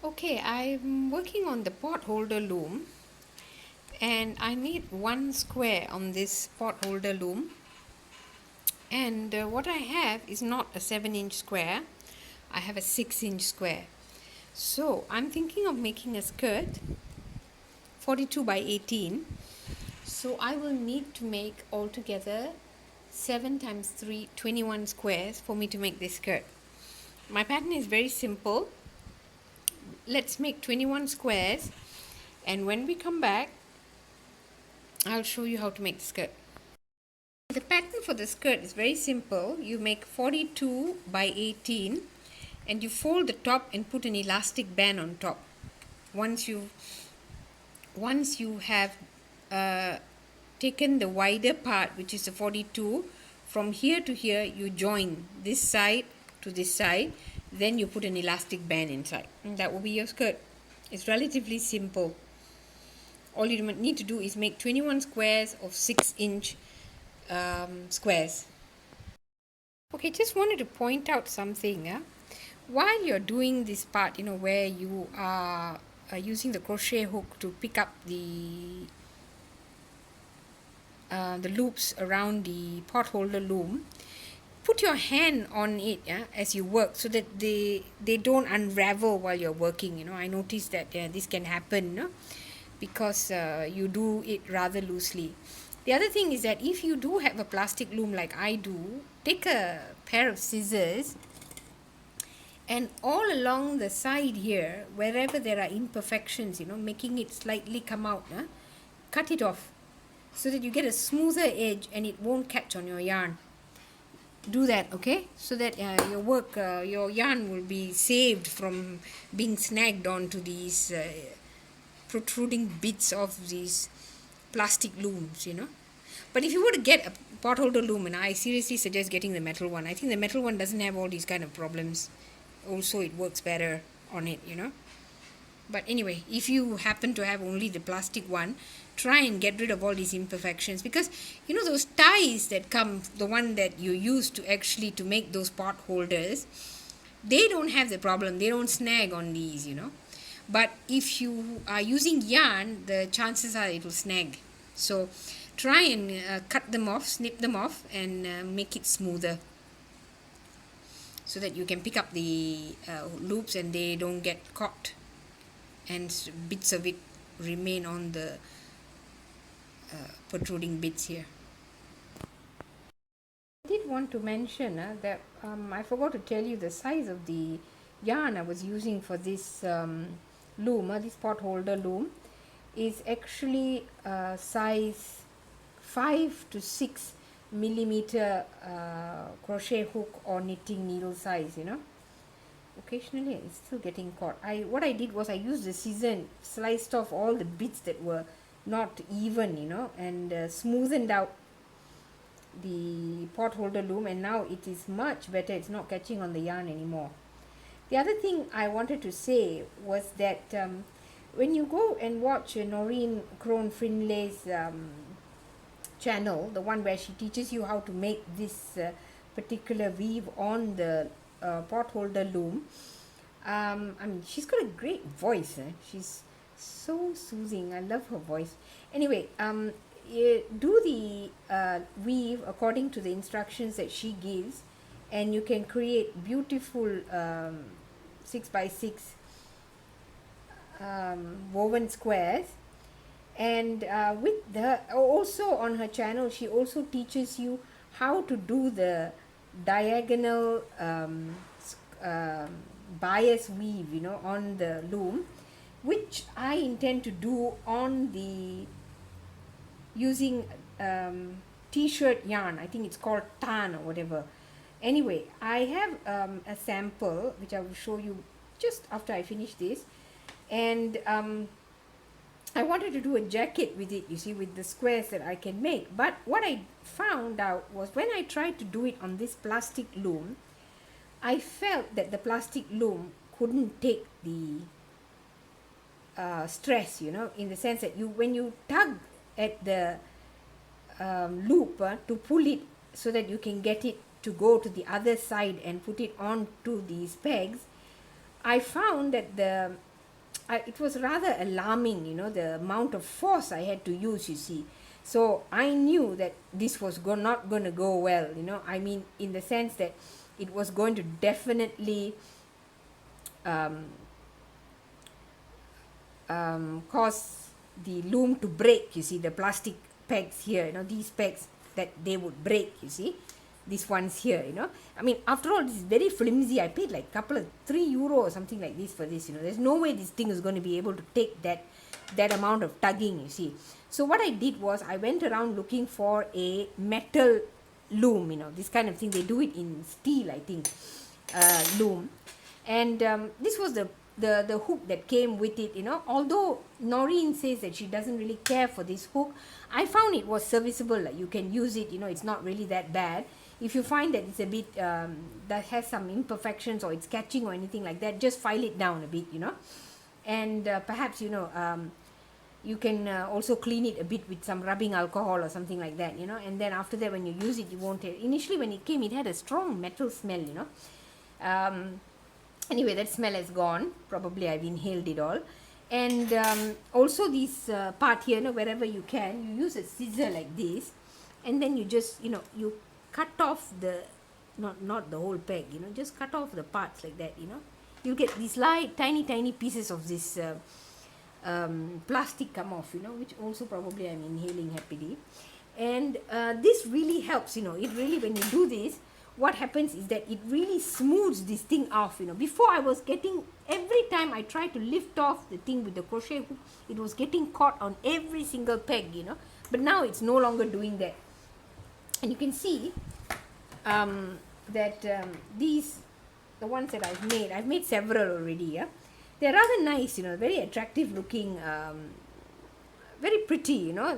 Okay, I'm working on the potholder loom and I need one square on this potholder loom, and what I have is not a 7-inch square, I have a 6-inch square. So I'm thinking of making a skirt 42 by 18. So I will need to make altogether 7 times 3, 21 squares for me to make this skirt. My pattern is very simple. Let's make 21 squares, and when we come back I'll show you how to make the skirt. The pattern for the skirt is very simple. You make 42 by 18 and you fold the top and put an elastic band on top. Once you have taken the wider part, which is the 42, from here to here you join this side to this side, then you put an elastic band inside, and that will be your skirt. It's relatively simple. All you need to do is make 21 squares of 6-inch squares. Okay, just wanted to point out something. While you're doing this part, where you are using the crochet hook to pick up the loops around the potholder loom, put your hand on it, as you work, so that they don't unravel while you're working. I noticed that this can happen, because you do it rather loosely. The other thing is that if you do have a plastic loom like I do, take a pair of scissors and all along the side here, wherever there are imperfections, making it slightly come out, cut it off so that you get a smoother edge and it won't catch on your yarn. Do that, okay, so that your yarn will be saved from being snagged onto these protruding bits of these plastic looms. But if you were to get a potholder loom, and I seriously suggest getting the metal one. I think the metal one doesn't have all these kind of problems. Also, it works better on it. But anyway, if you happen to have only the plastic one, try and get rid of all these imperfections, because those ties that come, the one that you use to actually to make those pot holders, they don't have the problem. They don't snag on these. But if you are using yarn, the chances are it will snag. So try and cut them off, snip them off, and make it smoother, so that you can pick up the loops and they don't get caught and bits of it remain on the protruding bits here. I did want to mention that I forgot to tell you the size of the yarn I was using for this loom, this potholder loom, is actually size 5 to 6 millimeter crochet hook or knitting needle size. Occasionally it's still getting caught. What I did was I used the scissor and sliced off all the bits that were not even, and smoothened out the potholder loom, and now it is much better. It's not catching on the yarn anymore. The other thing I wanted to say was that when you go and watch Noreen Crone Finlay's channel, the one where she teaches you how to make this particular weave on the potholder loom, she's got a great voice. She's so soothing. I love her voice. Anyway, do the weave according to the instructions that she gives, and you can create beautiful 6x6 woven squares. And with the also on her channel, she also teaches you how to do the diagonal bias weave, on the loom, which I intend to do on the using t-shirt yarn. I think it's called tan or whatever. Anyway, I have a sample which I will show you just after I finish this, and I wanted to do a jacket with it, with the squares that I can make. But what I found out was, when I tried to do it on this plastic loom, I felt that the plastic loom couldn't take the stress, in the sense that when you tug at the loop to pull it so that you can get it to go to the other side and put it onto these pegs, I found that the it was rather alarming, you know, the amount of force I had to use, you see. So I knew that this was not going to go well, you know. I mean, in the sense that it was going to definitely cause the loom to break, you see, the plastic pegs here, you know, these pegs, that they would break, you see, these ones here, you know. I mean, after all, this is very flimsy. I paid like couple of €3 or something like this for this, you know. There's no way this thing is going to be able to take that amount of tugging, you see. So what I did was I went around looking for a metal loom, you know, this kind of thing. They do it in steel, I think, loom. And this was the hook that came with it, you know. Although Noreen says that she doesn't really care for this hook, I found it was serviceable. Like, you can use it, you know, it's not really that bad. If you find that it's a bit that has some imperfections, or it's catching or anything like that, just file it down a bit, you know. And perhaps, you know, you can also clean it a bit with some rubbing alcohol or something like that, you know. And then after that, when you use it, you won't have, initially when it came, it had a strong metal smell, you know. Anyway, that smell has gone. Probably I've inhaled it all. And also this part here, you know, wherever you can, you use a scissor like this, and then you just, you know, you cut off the, not the whole peg, you know, just cut off the parts like that, you know. You get these light, tiny pieces of this plastic come off, you know, which also probably I'm inhaling happily. And this really helps, you know. It really, when you do this, what happens is that it really smooths this thing off, you know. Before, I was getting, every time I tried to lift off the thing with the crochet hook, it was getting caught on every single peg, you know. But now it's no longer doing that. And you can see that these, the ones that I've made several already, yeah. They're rather nice, you know, very attractive looking, very pretty, you know.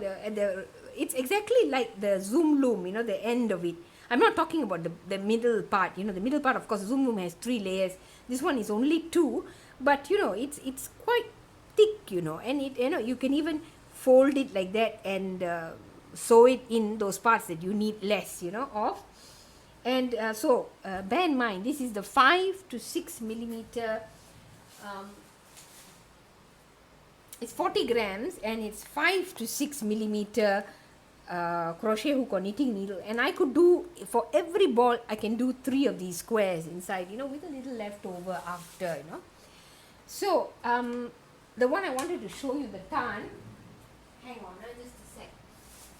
It's exactly like the Zoom loom, you know, the end of it. I'm not talking about the middle part, you know. The middle part, of course, Zoom loom has 3 layers. This one is only 2, but, you know, it's quite thick, you know. And it, you know, you can even fold it like that and sew it in those parts that you need less, you know, of. And so bear in mind, this is the 5 to 6 millimeter. It's 40 grams, and it's 5 to 6 millimeter crochet hook or knitting needle. And I could do, for every ball, I can do 3 of these squares inside, you know, with a little leftover after, you know. So the one I wanted to show you, the tarn, hang on, just a sec,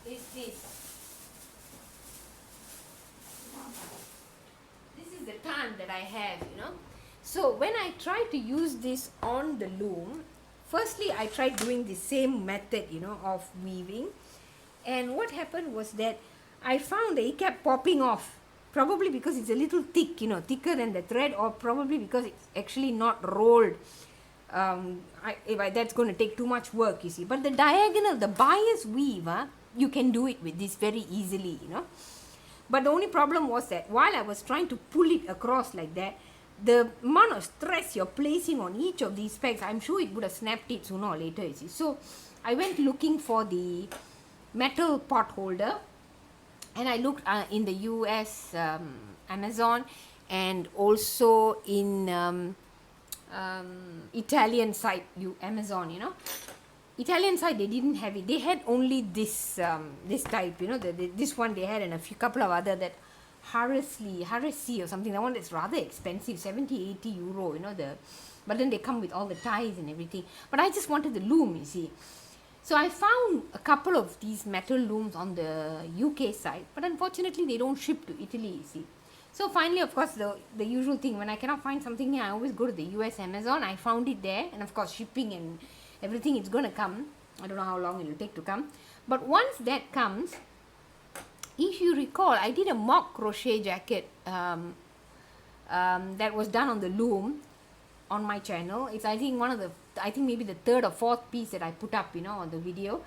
is this. This is the tarn that I have, you know. So when I tried to use this on the loom, firstly I tried doing the same method, you know, of weaving. And what happened was that I found that it kept popping off. Probably because it's a little thick, you know, thicker than the thread, or probably because it's actually not rolled. That's going to take too much work, you see. But the diagonal, the bias weave, you can do it with this very easily, you know. But the only problem was that while I was trying to pull it across like that, the amount of stress you're placing on each of these pegs, I'm sure it would have snapped it sooner or later, you see. So I went looking for the metal pot holder, and I looked in the US Amazon, and also in Italian site, Amazon, you know. Italian side, they didn't have it. They had only this this type, you know. This one they had, and a couple of other, that Haresi or something. That one that's rather expensive, 70, 80 euro, you know. But then they come with all the ties and everything. But I just wanted the loom, you see. So I found a couple of these metal looms on the UK side, but unfortunately they don't ship to Italy, you see. So finally, of course, the usual thing, when I cannot find something here, I always go to the US Amazon. I found it there, and of course shipping and everything, it's going to come. I don't know how long it will take to come. But once that comes, if you recall, I did a mock crochet jacket that was done on the loom on my channel. It's, I think, maybe the 3rd or 4th piece that I put up, you know, on the video.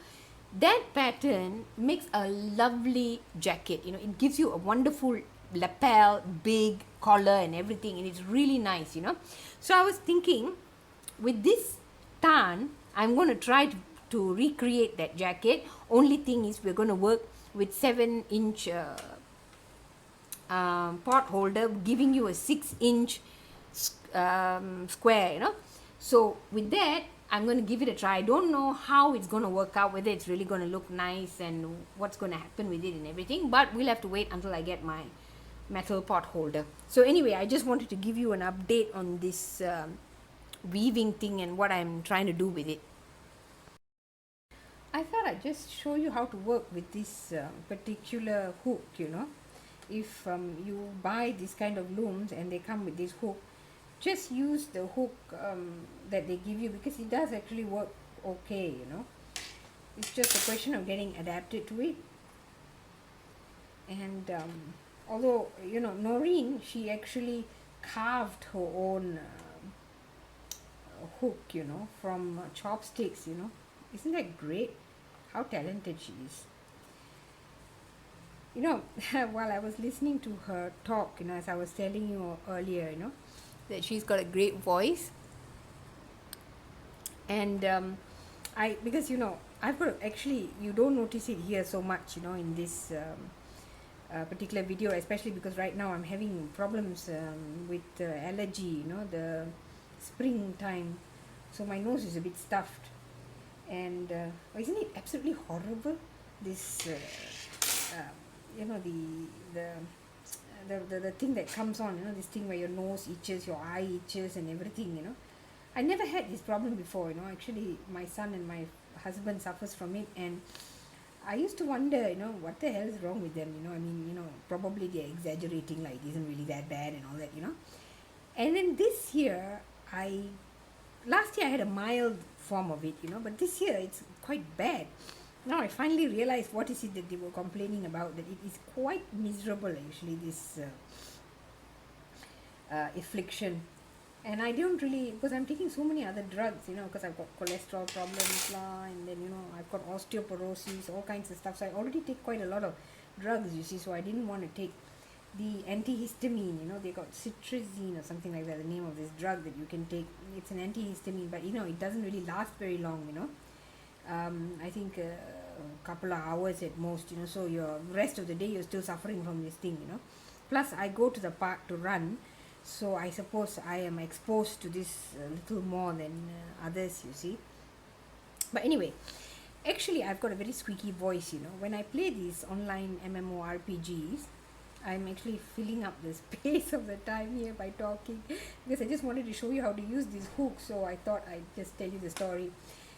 That pattern makes a lovely jacket, you know. It gives you a wonderful lapel, big collar and everything, and it's really nice, you know. So I was thinking, with this tarn, I'm going to try to recreate that jacket. Only thing is, we're going to work with 7-inch pot holder, giving you a 6-inch square, you know. So with that, I'm going to give it a try. I don't know how it's going to work out, whether it's really going to look nice and what's going to happen with it and everything, but we'll have to wait until I get my metal pot holder. So anyway, I just wanted to give you an update on this weaving thing and what I'm trying to do with it. I thought I'd just show you how to work with this particular hook, If you buy this kind of looms and they come with this hook, just use the hook that they give you, because it does actually work okay. It's just a question of getting adapted to it. And although Noreen, she actually carved her own hook from chopsticks. Isn't that great? How talented she is. While I was listening to her talk, as I was telling you earlier, that she's got a great voice. And because I've got actually, you don't notice it here so much in this particular video, especially because right now I'm having problems with allergy, the springtime, so my nose is a bit stuffed. And isn't it absolutely horrible, this the thing that comes on, this thing where your nose itches, your eye itches and everything. I never had this problem before. Actually my son and my husband suffers from it, and I used to wonder, what the hell is wrong with them. I mean, probably they're exaggerating, like it isn't really that bad and all that. And then this year, last year I had a mild form of it, but this year it's quite bad. Now I finally realized what is it that they were complaining about, that it is quite miserable actually, this affliction. And I don't really, because I'm taking so many other drugs, because I've got cholesterol problems, and then, I've got osteoporosis, all kinds of stuff. So I already take quite a lot of drugs, you see, so I didn't want to take the antihistamine, they got citrazine or something like that, the name of this drug that you can take. It's an antihistamine, but, it doesn't really last very long, I think a couple of hours at most, so your rest of the day you're still suffering from this thing, Plus I go to the park to run, so I suppose I am exposed to this a little more than others, you see. But anyway, actually I've got a very squeaky voice, when I play these online MMORPGs, I'm actually filling up the space of the time here by talking, because I just wanted to show you how to use these hooks. So I thought I'd just tell you the story.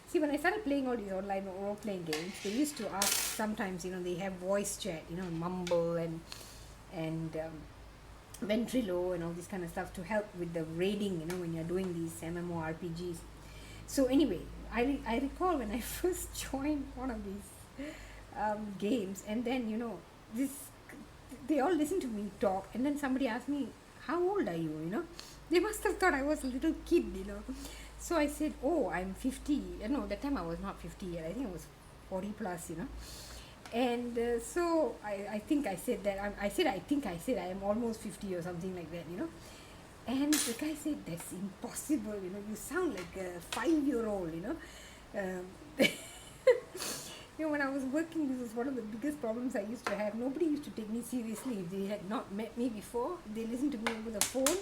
See, when I started playing all these online role-playing games, they used to ask sometimes, they have voice chat, Mumble and Ventrilo and all this kind of stuff to help with the raiding, when you're doing these MMORPGs. So anyway, I recall when I first joined one of these games, and then, they all listened to me talk, and then somebody asked me, how old are you, They must have thought I was a little kid, So I said, oh, I'm 50. No, that time I was not 50 yet. I think I was 40 plus, And so I think I said that. I said I am almost 50 or something like that, And the guy said, that's impossible, You sound like a 5-year-old, When I was working, this was one of the biggest problems I used to have. Nobody used to take me seriously if they had not met me before. They listened to me over the phone.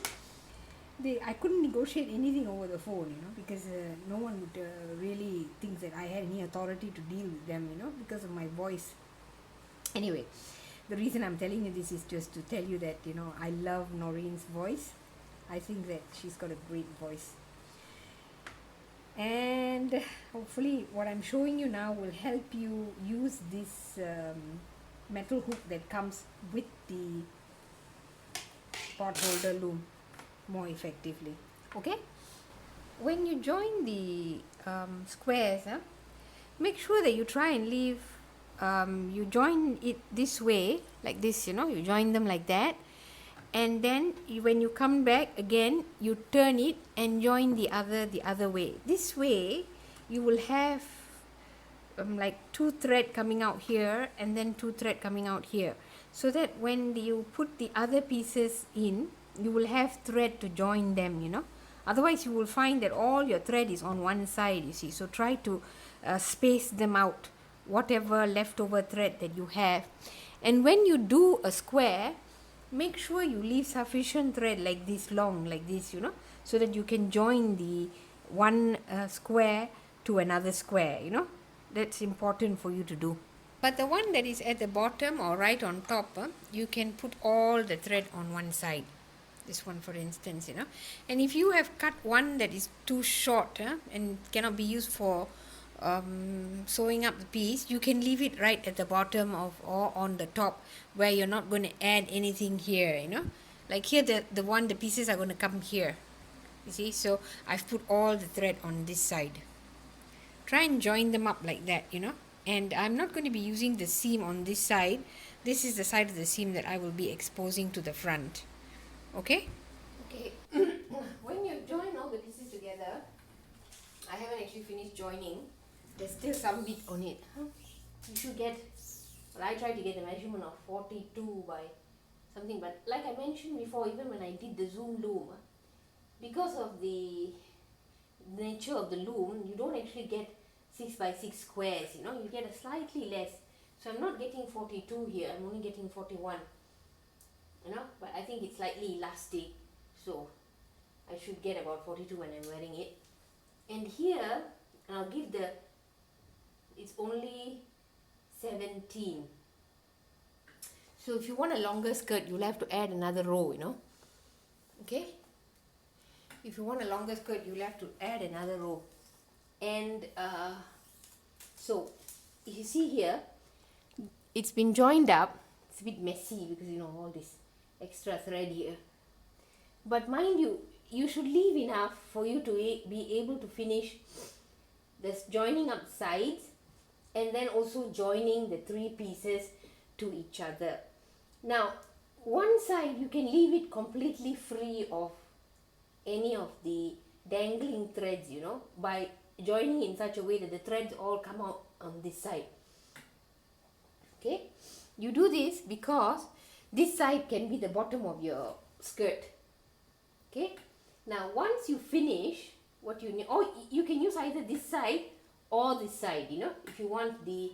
I couldn't negotiate anything over the phone, because no one would really think that I had any authority to deal with them, because of my voice. Anyway, the reason I'm telling you this is just to tell you that, I love Noreen's voice. I think that she's got a great voice. And hopefully what I'm showing you now will help you use this metal hook that comes with the Potholder Loom more effectively. Okay, when you join the squares, make sure that you try and leave you join it this way, like this, you join them like that, and then when you come back again, you turn it and join the other way. This way you will have like 2 thread coming out here and then 2 thread coming out here, so that when you put the other pieces in, you will have thread to join them, Otherwise you will find that all your thread is on one side, you see. So try to space them out, whatever leftover thread that you have. And when you do a square, make sure you leave sufficient thread like this long, like this, so that you can join the one square to another square, you know. That's important for you to do. But the one that is at the bottom or right on top, you can put all the thread on one side. This one, for instance, you know. And if you have cut one that is too short and cannot be used for sewing up the piece, you can leave it right at the bottom of or on the top where you're not going to add anything here, you know. Like here, the pieces are going to come here. You see, so I've put all the thread on this side. Try and join them up like that, you know. And I'm not going to be using the seam on this side. This is the side of the seam that I will be exposing to the front. Okay? Okay. When you join all the pieces together, I haven't actually finished joining. There's still some bit on it. You should get, well, I tried to get a measurement of 42 by something, but like I mentioned before, even when I did the zoom loom, because of the nature of the loom, you don't actually get 6 by 6 squares, you know, you get a slightly less. So I'm not getting 42 here, I'm only getting 41, you know, but I think it's slightly elastic, so I should get about 42 when I'm wearing it. And here, I'll give it's only 17. So if you want a longer skirt, you'll have to add another row, you know, okay? If you want a longer skirt, you'll have to add another row. And so if you see here, it's been joined up. It's a bit messy because, you know, all this extra thread here. But mind you, you should leave enough for you to be able to finish this joining up sides and then also joining the 3 pieces to each other. Now, one side you can leave it completely free of any of the dangling threads, you know, by joining in such a way that the threads all come out on this side. Okay, you do this because this side can be the bottom of your skirt. Okay, now once you finish what you need, or you can use either this side or this side, you know, if you want the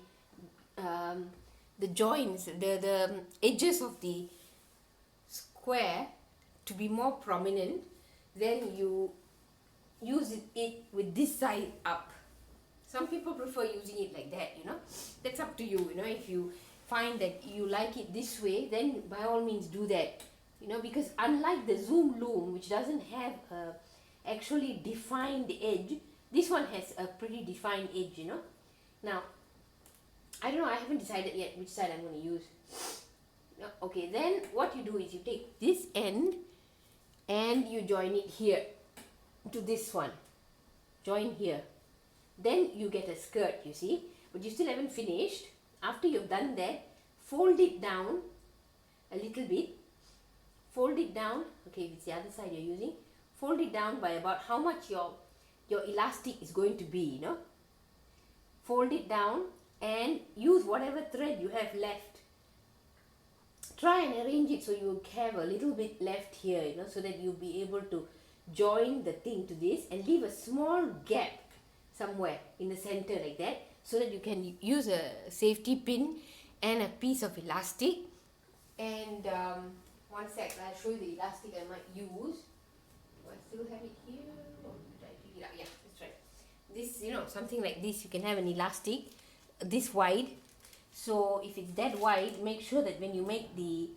joints, the edges of the square to be more prominent, then you use it with this side up. Some people prefer using it like that, you know. That's up to you, you know. If you find that you like it this way, then by all means do that, you know, because unlike the zoom loom, which doesn't have a actually defined edge, this one has a pretty defined edge, you know. Now, I don't know, I haven't decided yet which side I'm going to use. Okay, then what you do is you take this end and you join it here to this one. Join here. Then you get a skirt, you see, but you still haven't finished. After you've done that, fold it down a little bit. Fold it down, okay, if it's the other side you're using, fold it down by about how much your elastic is going to be, you know. Fold it down and use whatever thread you have left. Try and arrange it so you have a little bit left here, you know, so that you'll be able to join the thing to this and leave a small gap somewhere in the center like that, so that you can use a safety pin and a piece of elastic. And one sec, I'll show you the elastic I might use. Do I still have it here? Or did I pick it up? Yeah, that's right. This, you know, something like this, you can have an elastic this wide. So if it's that wide, make sure that when you make the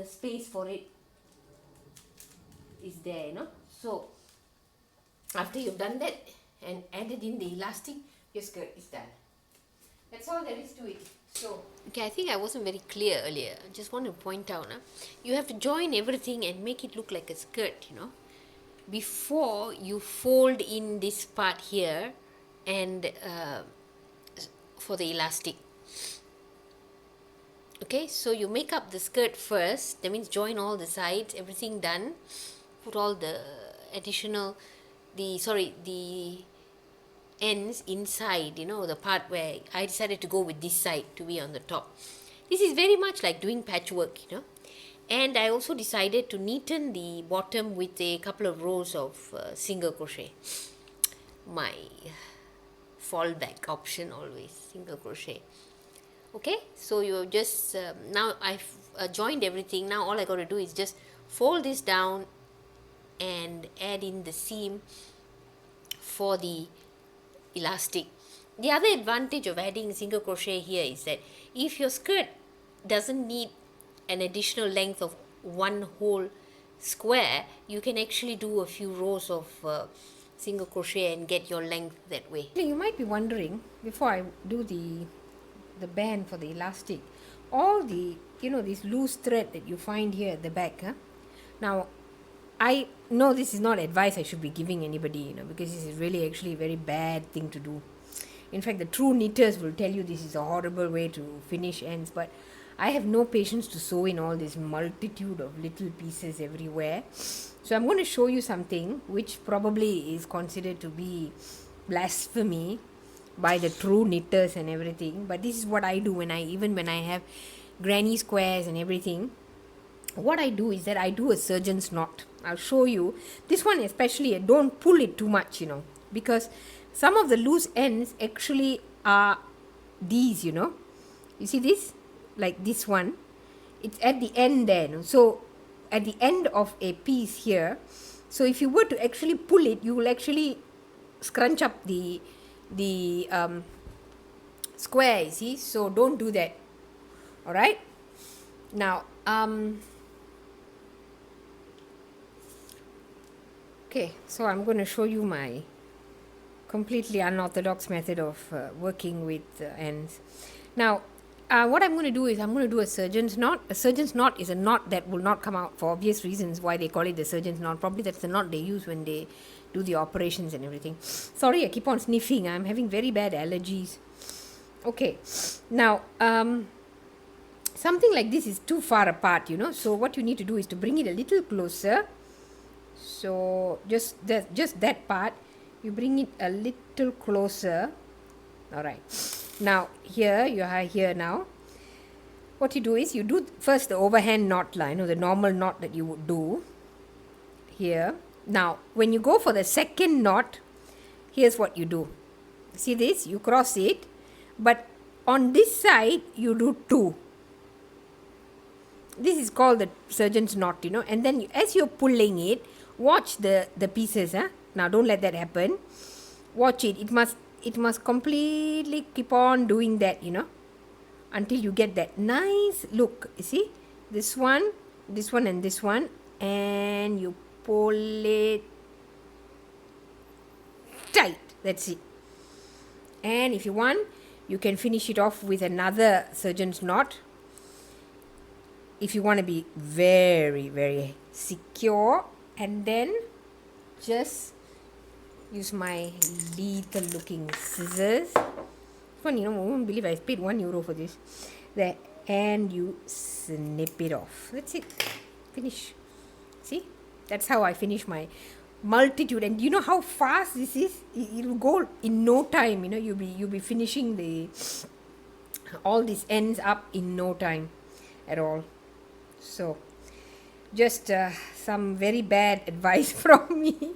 space for it is there, you know. So after you've done that and added in the elastic, your skirt is done. That's all there is to it. So, okay, I think I wasn't very clear earlier. I just want to point out, you have to join everything and make it look like a skirt, you know, before you fold in this part here and for the elastic. Okay, so you make up the skirt first. That means join all the sides, everything done. Put all the additional, the ends inside, you know, the part where I decided to go with this side to be on the top. This is very much like doing patchwork, you know. And I also decided to neaten the bottom with a couple of rows of single crochet. My fallback option always, single crochet. Okay, so you just now I've joined everything. Now all I got to do is just fold this down and add in the seam for the elastic. The other advantage of adding single crochet here is that if your skirt doesn't need an additional length of one whole square, you can actually do a few rows of single crochet and get your length that way. You might be wondering, before I do the band for the elastic, all the, this loose thread that you find here at the back, now I know this is not advice I should be giving anybody, because this is really actually a very bad thing to do. In fact, the true knitters will tell you this is a horrible way to finish ends, but I have no patience to sew in all this multitude of little pieces everywhere. So I'm going to show you something which probably is considered to be blasphemy by the true knitters and everything, but this is what I do when I have granny squares and everything. What I do is that I do a surgeon's knot. I'll show you. This one especially, don't pull it too much, because some of the loose ends actually are these, You see this? Like this one. It's at the end there. So, at the end of a piece here, so if you were to actually pull it, you will actually scrunch up the square, you see? So, don't do that. Alright? Now, okay, so I'm going to show you my completely unorthodox method of working with ends. Now, what I'm going to do is I'm going to do a surgeon's knot. A surgeon's knot is a knot that will not come out for obvious reasons why they call it the surgeon's knot. Probably that's the knot they use when they do the operations and everything. Sorry, I keep on sniffing. I'm having very bad allergies. Okay, now something like this is too far apart, So what you need to do is to bring it a little closer. So just that part, you bring it a little closer. Alright, now here you are here now. What you do is you do first the overhand knot line, the normal knot that you would do here. Now when you go for the second knot, here's what you do. See this? You cross it, but on this side you do 2. This is called the surgeon's knot, and then as you're pulling it, watch the pieces. Now don't let that happen. Watch it. It must completely keep on doing that, until you get that nice look. You see, this one and this one, and you pull it tight. That's it. And if you want, you can finish it off with another surgeon's knot. If you want to be very, very secure, and then just use my lethal looking scissors. Funny, I won't believe I paid €1 for this. There, and you snip it off. That's it. Finish. See? That's how I finish my multitude. And you know how fast this is? It'll go in no time. You'll be finishing all these ends up in no time at all. So, just some very bad advice from me.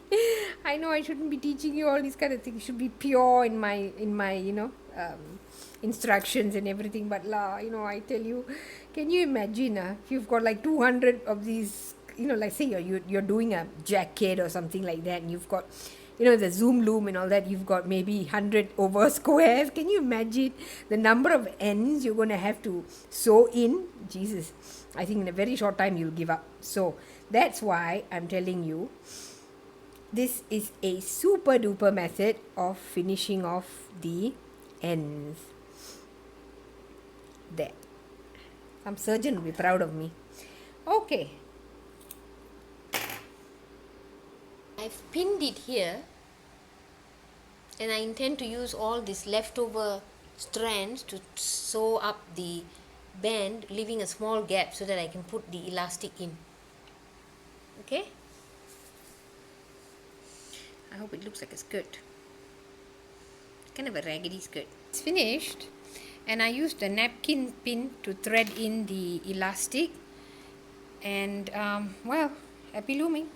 I know I shouldn't be teaching you all these kind of things. It should be pure in my instructions and everything. But I tell you, can you imagine if you've got like 200 of these, like say you're doing a jacket or something like that, and you've got the zoom loom and all that, you've got maybe 100 over squares. Can you imagine the number of ends you're going to have to sew in? Jesus, I think in a very short time you'll give up. So that's why I'm telling you, this is a super duper method of finishing off the ends. There. Some surgeon will be proud of me. Okay. I've pinned it here, and I intend to use all these leftover strands to sew up the band, leaving a small gap so that I can put the elastic in. Okay? I hope it looks like a skirt. Kind of a raggedy skirt. It's finished, and I used a napkin pin to thread in the elastic, and well, happy looming.